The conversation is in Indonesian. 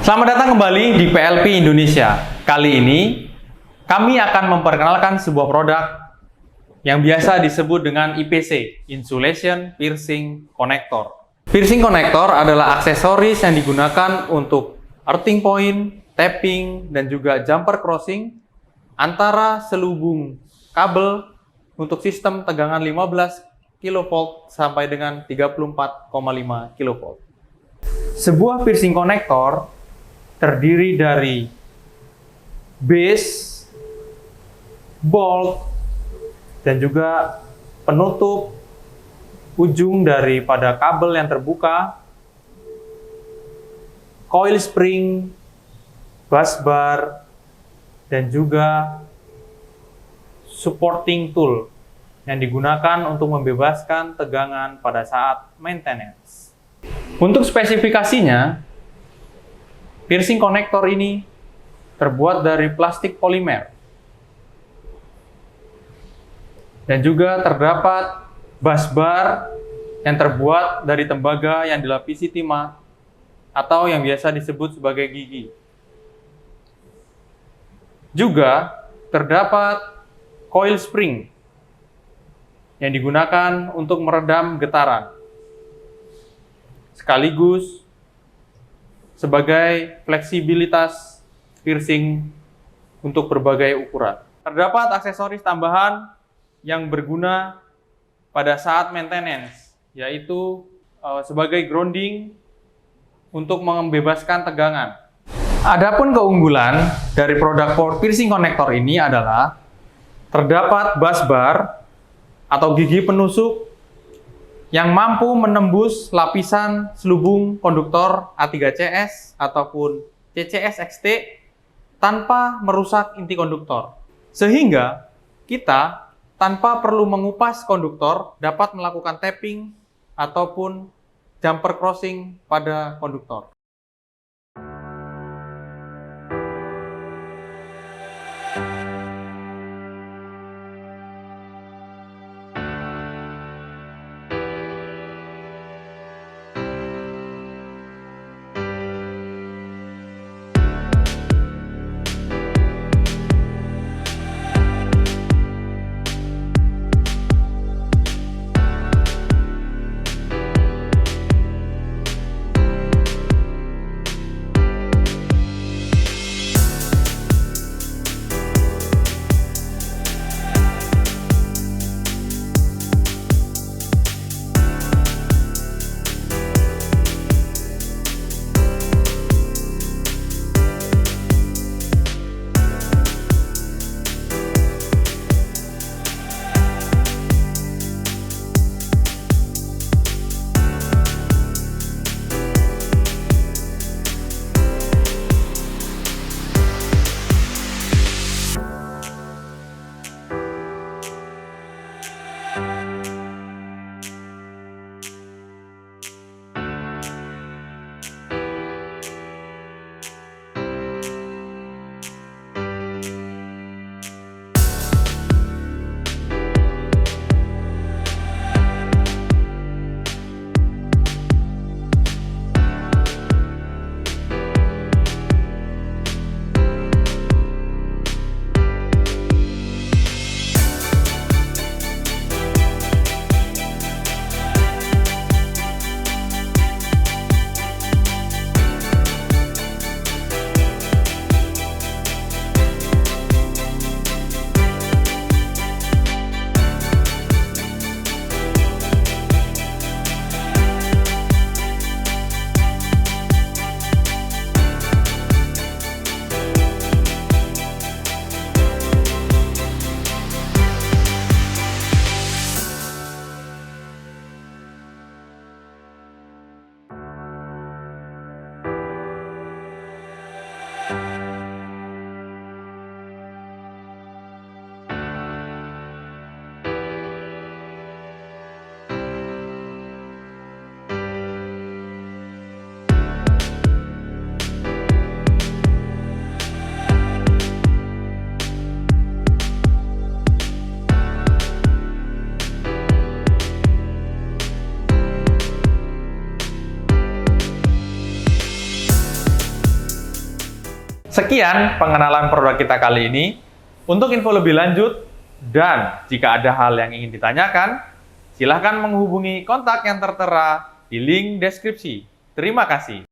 Selamat datang kembali di PLP Indonesia. Kali ini, kami akan memperkenalkan sebuah produk yang biasa disebut dengan IPC, Insulation Piercing Connector. Piercing Connector adalah aksesoris yang digunakan untuk earthing point, tapping, dan juga jumper crossing antara selubung kabel untuk sistem tegangan 15 kV sampai dengan 34,5 kV. Sebuah piercing connector terdiri dari base, bolt, dan juga penutup ujung daripada kabel yang terbuka, coil spring, bus bar, dan juga supporting tool yang digunakan untuk membebaskan tegangan pada saat maintenance. Untuk spesifikasinya, piercing connector ini terbuat dari plastik polimer dan juga terdapat bus bar yang terbuat dari tembaga yang dilapisi timah atau yang biasa disebut sebagai gigi. Juga terdapat coil spring yang digunakan untuk meredam getaran, sekaligus sebagai fleksibilitas piercing untuk berbagai ukuran. Terdapat aksesoris tambahan yang berguna pada saat maintenance, yaitu sebagai grounding untuk membebaskan tegangan. Adapun keunggulan dari produk piercing connector ini adalah terdapat bus bar atau gigi penusuk yang mampu menembus lapisan selubung konduktor A3CS ataupun CCS-XT tanpa merusak inti konduktor. Sehingga kita tanpa perlu mengupas konduktor dapat melakukan tapping ataupun jumper crossing pada konduktor. Sekian pengenalan produk kita kali ini. Untuk info lebih lanjut dan jika ada hal yang ingin ditanyakan, silahkan menghubungi kontak yang tertera di link deskripsi. Terima kasih.